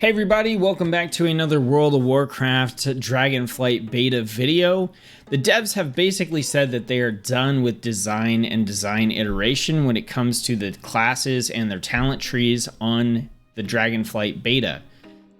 Hey everybody, welcome back to another World of Warcraft Dragonflight beta video. The devs have basically said that they are done with design and design iteration when it comes to the classes and their talent trees on the Dragonflight beta.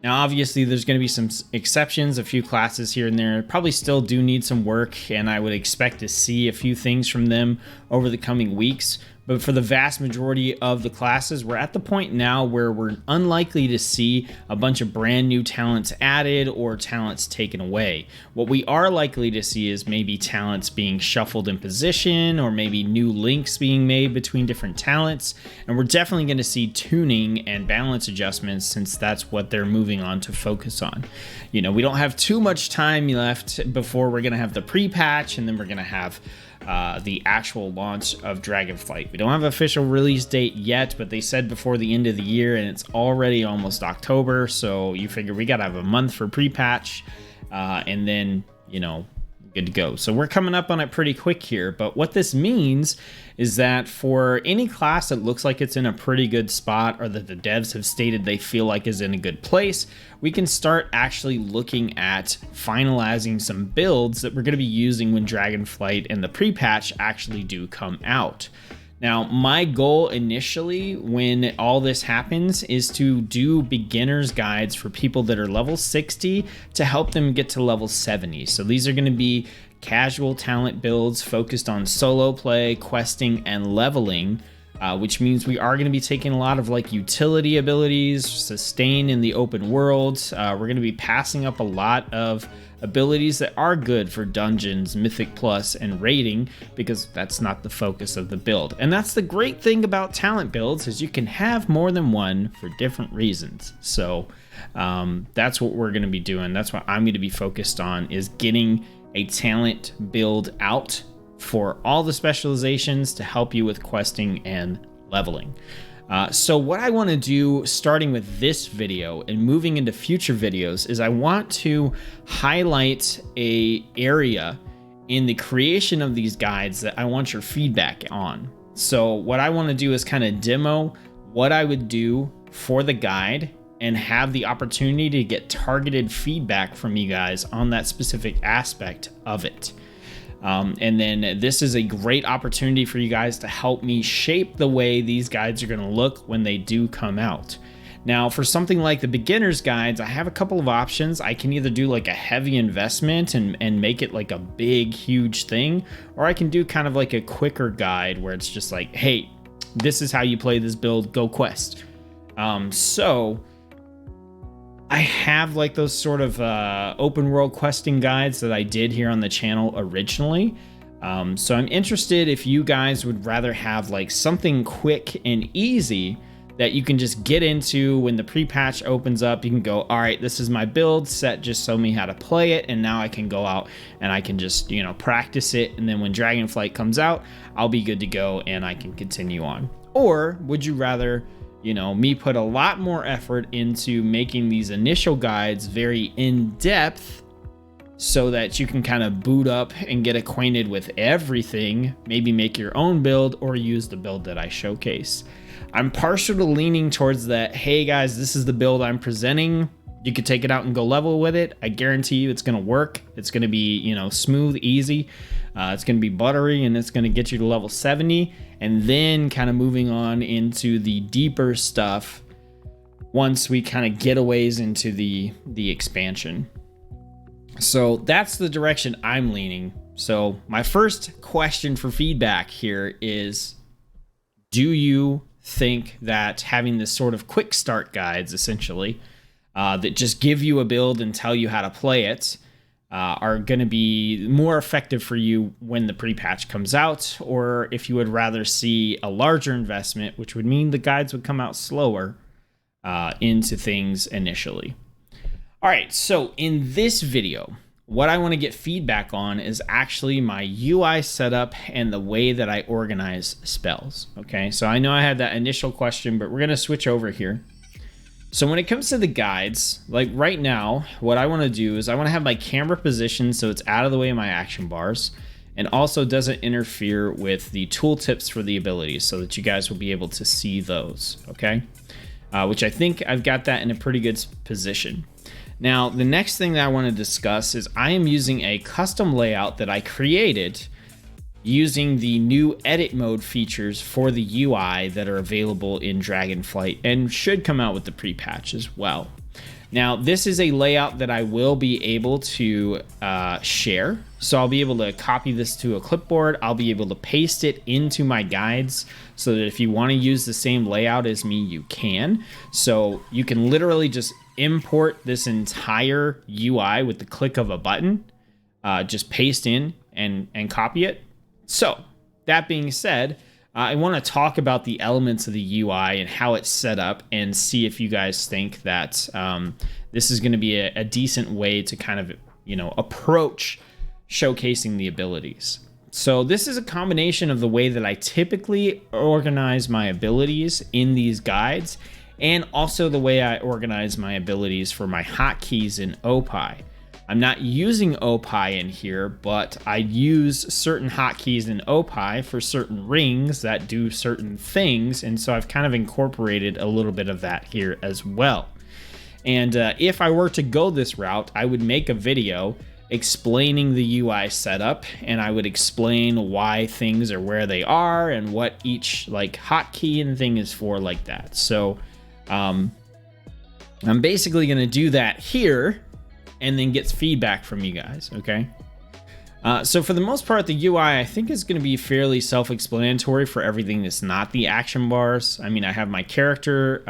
Now obviously there's going to be some exceptions, a few classes here and there probably still do need some work, and I would expect to see a few things from them over the coming weeks. But for the vast majority of the classes, we're at the point now where we're unlikely to see a bunch of brand new talents added or talents taken away. What we are likely to see is maybe talents being shuffled in position, or maybe new links being made between different talents. And we're definitely going to see tuning and balance adjustments, since that's what they're moving on to focus on. You know, we don't have too much time left before we're going to have the pre-patch, and then we're going to have the actual launch of Dragonflight. We don't have an official release date yet, but they said before the end of the year, and it's already almost October, so you figure we gotta have a month for pre-patch, and then, you know, good to go. So we're coming up on it pretty quick here, but what this means is that for any class that looks like it's in a pretty good spot, or that the devs have stated they feel like is in a good place, we can start actually looking at finalizing some builds that we're going to be using when Dragonflight and the pre-patch actually do come out. Now, my goal initially when all this happens is to do beginner's guides for people that are level 60 to help them get to level 70. So these are going to be casual talent builds focused on solo play, questing, and leveling, which means we are going to be taking a lot of like utility abilities, sustain in the open world. We're going to be passing up a lot of abilities that are good for dungeons, mythic plus, and raiding, because that's not the focus of the build. And that's the great thing about talent builds, is you can have more than one for different reasons. So that's what we're going to be doing. That's what I'm going to be focused on, is getting a talent build out for all the specializations to help you with questing and leveling. So what I want to do, starting with this video and moving into future videos, is I want to highlight a area in the creation of these guides that I want your feedback on. So what I want to do is kind of demo what I would do for the guide and have the opportunity to get targeted feedback from you guys on that specific aspect of it. And then this is a great opportunity for you guys to help me shape the way these guides are going to look when they do come out. Now, for something like the beginner's guides, I have a couple of options. I can either do like a heavy investment and make it like a big, huge thing, or I can do kind of like a quicker guide where it's just like, hey, this is how you play this build, go quest. So I have like those sort of open world questing guides that I did here on the channel originally. So I'm interested if you guys would rather have like something quick and easy that you can just get into when the pre-patch opens up. You can go, all right, this is my build set, just show me how to play it, and now I can go out and I can just, you know, practice it, and then when Dragonflight comes out, I'll be good to go and I can continue on. Or would you rather, you know, me put a lot more effort into making these initial guides very in-depth so that you can kind of boot up and get acquainted with everything, maybe make your own build or use the build that I showcase. I'm partial to leaning towards that, hey guys, this is the build I'm presenting. You could take it out and go level with it. I guarantee you it's going to work. It's going to be, you know, smooth, easy. It's going to be buttery, and it's going to get you to level 70. And then kind of moving on into the deeper stuff once we kind of get a ways into the expansion. So that's the direction I'm leaning. So my first question for feedback here is, do you think that having this sort of quick start guides, essentially, that just give you a build and tell you how to play it, are going to be more effective for you when the pre-patch comes out, or if you would rather see a larger investment, which would mean the guides would come out slower into things initially. All right, so in this video, what I want to get feedback on is actually my UI setup and the way that I organize spells. Okay, so I know I had that initial question, but we're going to switch over here. So when it comes to the guides, like right now, what I want to do is I want to have my camera positioned so it's out of the way of my action bars, and also doesn't interfere with the tooltips for the abilities, so that you guys will be able to see those, okay? which I think I've got that in a pretty good position. Now, the next thing that I want to discuss is I am using a custom layout that I created using the new edit mode features for the UI that are available in Dragonflight and should come out with the pre-patch as well. Now, this is a layout that I will be able to share. So I'll be able to copy this to a clipboard. I'll be able to paste it into my guides so that if you want to use the same layout as me, you can. So you can literally just import this entire UI with the click of a button, just paste in and copy it. So that being said, I want to talk about the elements of the UI and how it's set up and see if you guys think that this is going to be a decent way to kind of, approach showcasing the abilities. So this is a combination of the way that I typically organize my abilities in these guides and also the way I organize my abilities for my hotkeys in OPI. I'm not using OPI in here, but I use certain hotkeys in OPI for certain rings that do certain things, and so I've kind of incorporated a little bit of that here as well. And if I were to go this route, I would make a video explaining the UI setup, and I would explain why things are where they are and what each hotkey and thing is for, like that. So I'm basically going to do that here and then gets feedback from you guys, okay? So for the most part, the UI I think is going to be fairly self-explanatory for everything that's not the action bars. I mean, I have my character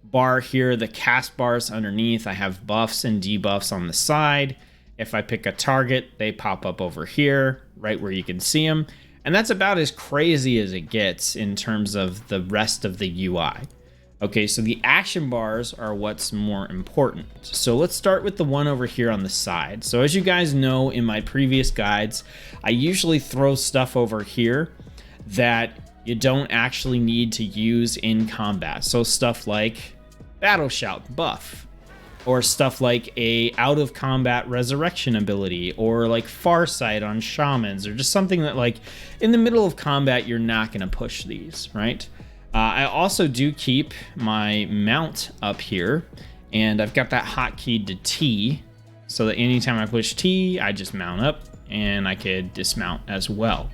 bar here, the cast bars underneath. I have buffs and debuffs on the side. If I pick a target, they pop up over here, right where you can see them. And that's about as crazy as it gets in terms of the rest of the UI. Okay, so the action bars are what's more important. So let's start with the one over here on the side. So as you guys know, in my previous guides, I usually throw stuff over here that you don't actually need to use in combat. So stuff like Battle Shout buff, or stuff like a out of combat resurrection ability, or like Farsight on shamans, or just something that in the middle of combat, you're not gonna push these, right? I also do keep my mount up here, and I've got that hotkey to T, so that anytime I push T, I just mount up, and I could dismount as well.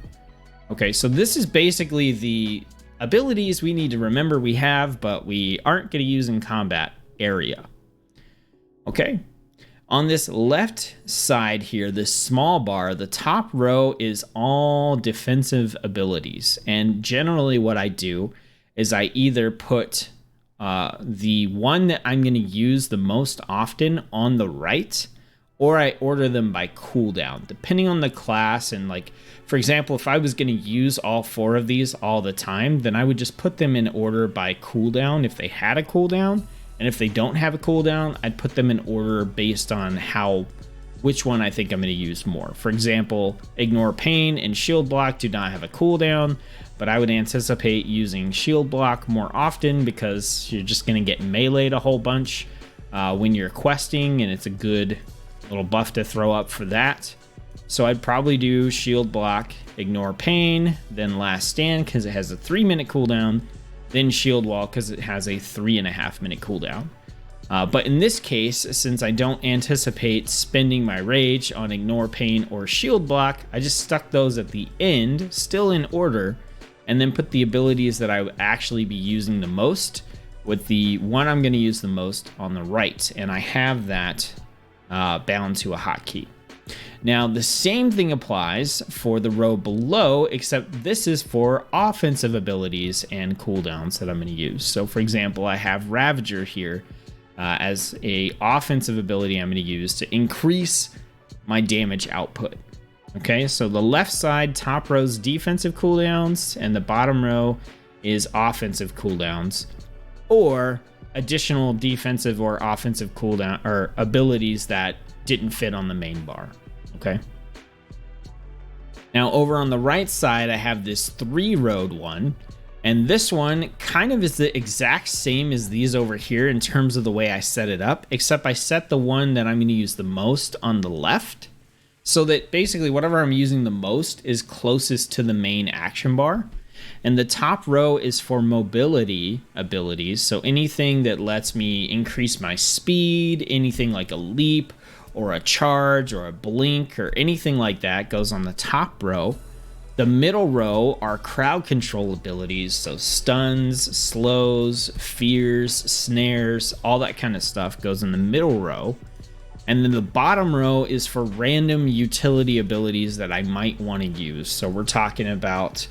Okay, so this is basically the abilities we need to remember we have, but we aren't going to use in combat area. Okay, on this left side here, this small bar, the top row is all defensive abilities, and generally what I do is I either put the one that I'm going to use the most often on the right, or I order them by cooldown, depending on the class. And for example, if I was going to use all 4 of these all the time, then I would just put them in order by cooldown if they had a cooldown. And if they don't have a cooldown, I'd put them in order based on which one I think I'm going to use more. For example, Ignore Pain and Shield Block do not have a cooldown, but I would anticipate using Shield Block more often because you're just going to get meleeed a whole bunch when you're questing, and it's a good little buff to throw up for that. So I'd probably do Shield Block, Ignore Pain, then Last Stand because it has a 3-minute cooldown, then Shield Wall because it has a 3.5-minute cooldown. But in this case, since I don't anticipate spending my rage on Ignore Pain or Shield Block, I just stuck those at the end, still in order, and then put the abilities that I would actually be using the most with the one I'm going to use the most on the right. And I have that bound to a hotkey. Now, the same thing applies for the row below, except this is for offensive abilities and cooldowns that I'm going to use. So, for example, I have Ravager here as a offensive ability I'm going to use to increase my damage output. Okay, so the left side, top row's defensive cooldowns, and the bottom row is offensive cooldowns, or additional defensive or offensive cooldown or abilities that didn't fit on the main bar. Okay. Now over on the right side, I have this 3-rowed one, and this one kind of is the exact same as these over here in terms of the way I set it up, except I set the one that I'm going to use the most on the left, so that basically whatever I'm using the most is closest to the main action bar. And the top row is for mobility abilities. So anything that lets me increase my speed, anything like a leap or a charge or a blink or anything like that goes on the top row. The middle row are crowd control abilities, so stuns, slows, fears, snares, all that kind of stuff goes in the middle row. And then the bottom row is for random utility abilities that I might want to use. So we're talking about,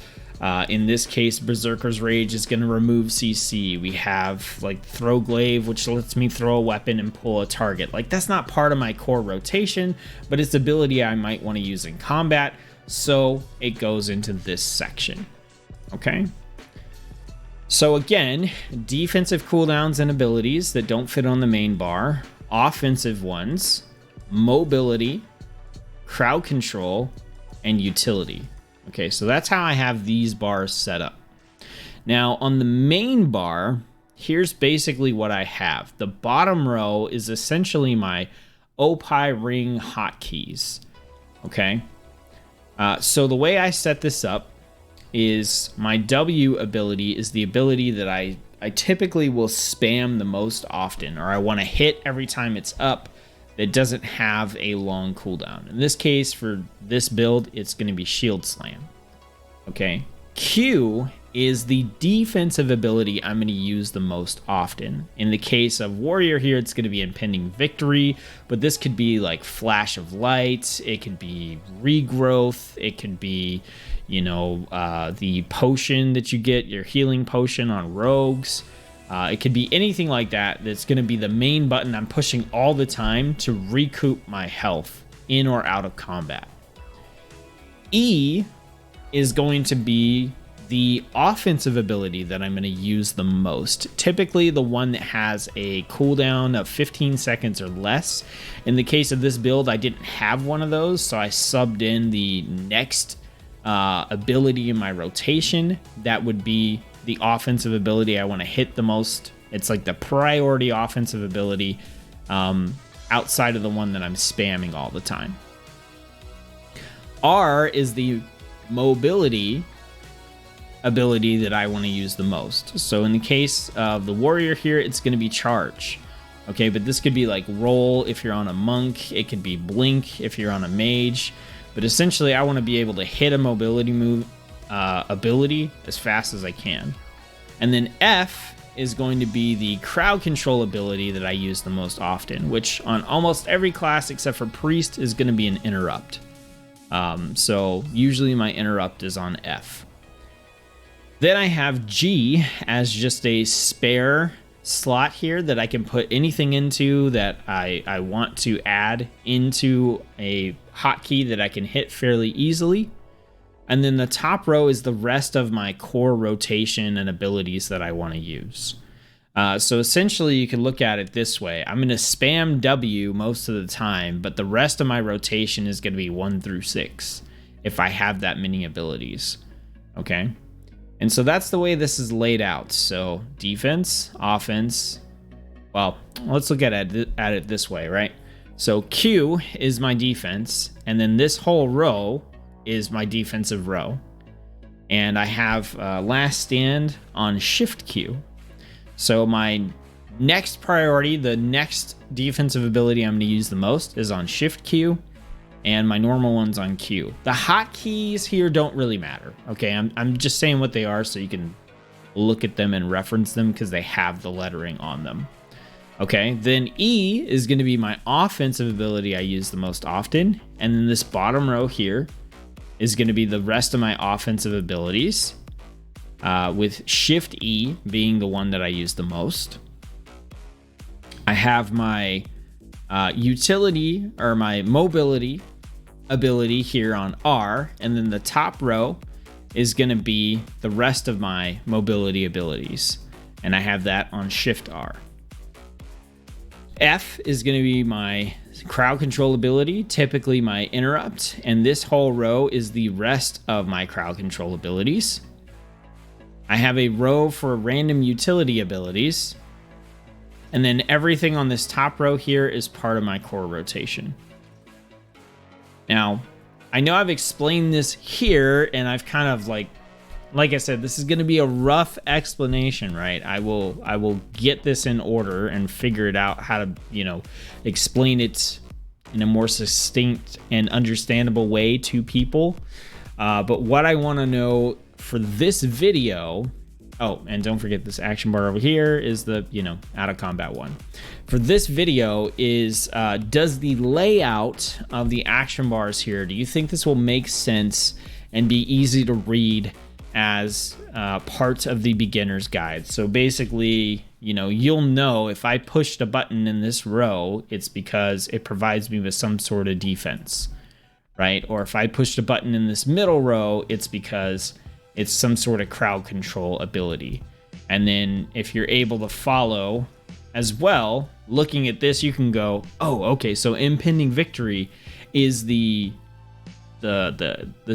in this case, Berserker's Rage is going to remove CC. We have like Throw Glaive, which lets me throw a weapon and pull a target. Like that's not part of my core rotation, but it's ability I might want to use in combat. So it goes into this section. Okay. So again, defensive cooldowns and abilities that don't fit on the main bar, offensive ones, mobility, crowd control, and utility. Okay, so that's how I have these bars set up. Now on the main bar, here's basically what I have. The bottom row is essentially my OPI ring hotkeys. Okay. So the way I set this up is my W ability is the ability that I typically will spam the most often, or I want to hit every time it's up that doesn't have a long cooldown. In this case, for this build, it's going to be Shield Slam. Okay. Q is the defensive ability I'm going to use the most often. In the case of Warrior here, it's going to be Impending Victory, but this could be like Flash of Light, it could be Regrowth, it could be, you know, the potion that you get, your healing potion on rogues. It could be anything like that that's going to be the main button I'm pushing all the time to recoup my health in or out of combat. E is going to be the offensive ability that I'm going to use the most. Typically the one that has a cooldown of 15 seconds or less. In the case of this build, I didn't have one of those, so I subbed in the next ability in my rotation. That would be the offensive ability I want to hit the most. It's like the priority offensive ability outside of the one that I'm spamming all the time. R is the mobility ability that I want to use the most. So in the case of the Warrior here, it's going to be Charge. Okay, but this could be like Roll if you're on a Monk. It could be Blink if you're on a Mage. But essentially, I want to be able to hit a mobility move ability as fast as I can. And then F is going to be the crowd control ability that I use the most often, which on almost every class except for Priest is going to be an interrupt. So usually my interrupt is on F. Then I have G as just a spare slot here that I can put anything into that I want to add into a hotkey that I can hit fairly easily. And then the top row is the rest of my core rotation and abilities that I want to use. So essentially you can look at it this way. I'm going to spam W most of the time, but the rest of my rotation is going to be 1 through 6 if I have that many abilities. Okay. And so that's the way this is laid out. So defense, offense. Well, let's look at it this way, right? So Q is my defense, and then this whole row is my defensive row. And I have Last Stand on Shift Q. So my next priority, the next defensive ability I'm going to use the most is on Shift Q. And my normal one's on Q. The hotkeys here don't really matter. Okay, I'm just saying what they are so you can look at them and reference them because they have the lettering on them. Okay, then E is going to be my offensive ability I use the most often. And then this bottom row here is going to be the rest of my offensive abilities, with Shift E being the one that I use the most. I have my utility or my mobility ability here on R, and then the top row is going to be the rest of my mobility abilities, and I have that on Shift R. F is going to be my crowd control ability, typically my interrupt, and this whole row is the rest of my crowd control abilities. I have a row for random utility abilities, and then everything on this top row here is part of my core rotation. Now, I know I've explained this here, and I've kind of like like I said, this is going to be a rough explanation, right? I will get this in order and figure it out how to, you know, explain it in a more succinct and understandable way to people. But what I want to know for this video, oh, and don't forget this action bar over here is the, you know, out of combat one. For this video is, does the layout of the action bars here, do you think this will make sense and be easy to read as part of the beginner's guide? So basically, you know, you'll know if I pushed a button in this row, it's because it provides me with some sort of defense, right? Or if I pushed a button in this middle row, it's because it's some sort of crowd control ability. And then if you're able to follow as well, looking at this, you can go, oh, okay, so impending victory is the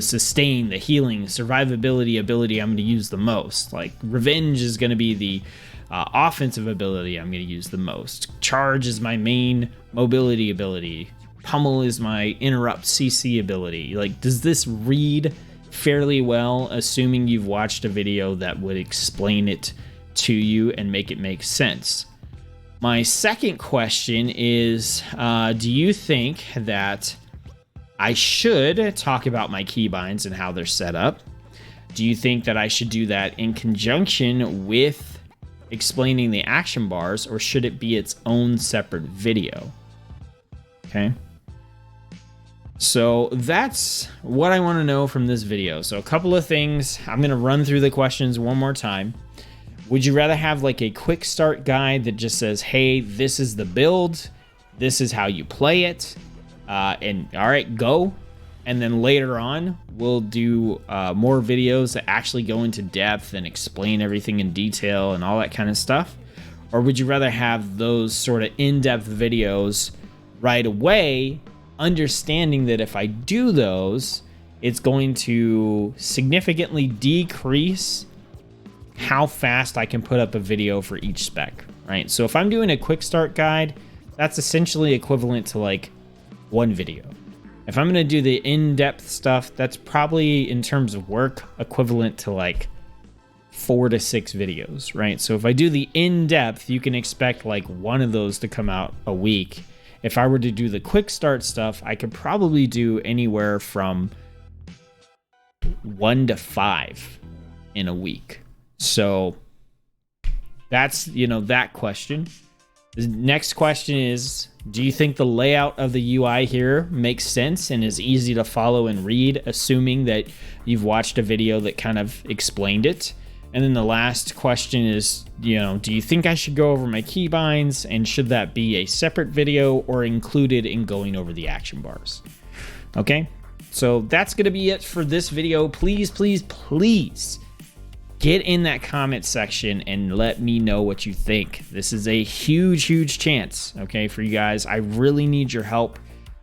sustain, the healing, survivability ability I'm going to use the most. Like revenge is going to be the offensive ability I'm going to use the most. Charge is my main mobility ability. Pummel is my interrupt CC ability. Like, does this read fairly well, assuming you've watched a video that would explain it to you and make it make sense? My second question is, do you think that I should talk about my keybinds and how they're set up? Do you think that I should do that in conjunction with explaining the action bars, or should it be its own separate video? Okay. So that's what I want to know from this video. So a couple of things. I'm going to run through the questions one more time. Would you rather have like a quick start guide that just says, hey, this is the build, this is how you play it, and all right, go? And then later on, we'll do more videos that actually go into depth and explain everything in detail and all that kind of stuff? Or would you rather have those sort of in-depth videos right away, understanding that if I do those, it's going to significantly decrease how fast I can put up a video for each spec, right? So if I'm doing a quick start guide, that's essentially equivalent to like one video. If I'm going to do the in-depth stuff, that's probably, in terms of work, equivalent to like 4 to 6 videos, right? So if I do the in-depth, you can expect like one of those to come out a week. If I were to do the quick start stuff, I could probably do anywhere from 1 to 5 in a week. So that's, you know, that question. The next question is, do you think the layout of the UI here makes sense and is easy to follow and read, assuming that you've watched a video that kind of explained it? And then the last question is, you know, do you think I should go over my keybinds, and should that be a separate video or included in going over the action bars? Okay, so that's going to be it for this video. Please, please, please get in that comment section and let me know what you think. This is a huge, huge chance, okay, for you guys. I really need your help.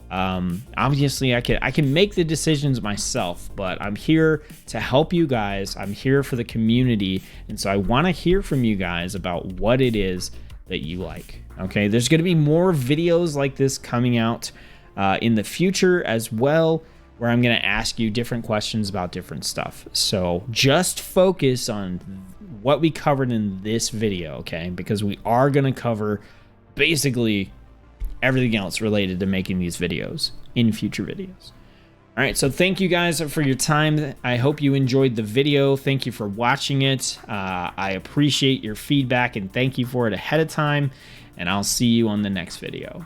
Obviously, I can make the decisions myself, but I'm here to help you guys. I'm here for the community, and so I want to hear from you guys about what it is that you like. Okay, there's going to be more videos like this coming out in the future as well, where I'm going to ask you different questions about different stuff. So just focus on what we covered in this video, okay? Because we are going to cover basically everything else related to making these videos in future videos. All right, so thank you guys for your time. I hope you enjoyed the video. Thank you for watching it. I appreciate your feedback and thank you for it ahead of time. And I'll see you on the next video.